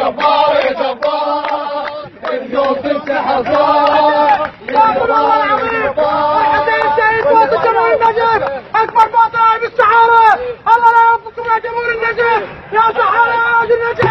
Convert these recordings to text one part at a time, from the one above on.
جبار يا جبار اليوم تمسح الصار يا جبار يا جبار الحسين الشهيد فوز جمهور النجف اكبر باطل بالسحاره الله لا يوفقكم يا جمهور النجف يا سحاره يا اهل النجف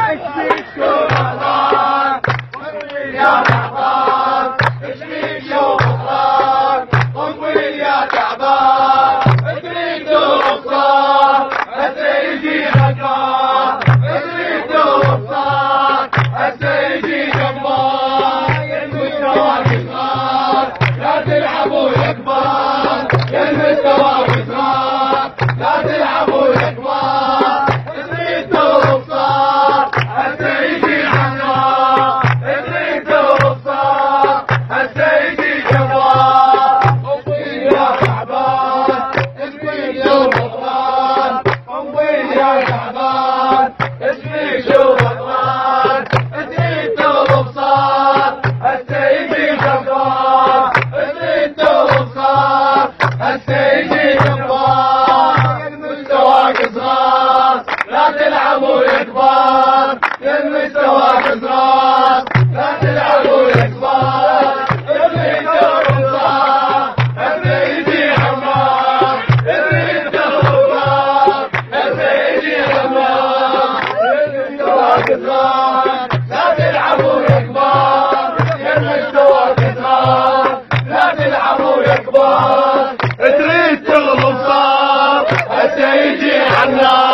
يا تعبان اشفيك يوم الصار طول يا تعبان اشفيك يوم الصار السيدي غدار اشفيك يوم الصار السيدي جبار المستوى صغار لا تلعبوا يا كبار يا المستوى صغار لا تلعبوا يا كبار اشفيك يوم الصار السيدي غدار اشفيك يوم الصار السيدي جبار طول يا تعبان اشفيك يوم الصار طول يا تعبان اشفيك يوم الصار اشفيك يوم الصار السيدي جبار اشفيك يوم الصار السيدي جبار المستوى صغار لا تلعبوا يا كبار يا المستوى صغار لا تلعبوا يا كبار اشفيك يوم الصار السيدي جبار اشفيك يوم الصار السيدي جبار المستوى صغار لا تلعبوا يا كبار يا المستوى صغار لا تلعبوا يا كبار تريد تغلب صار السيدي حنان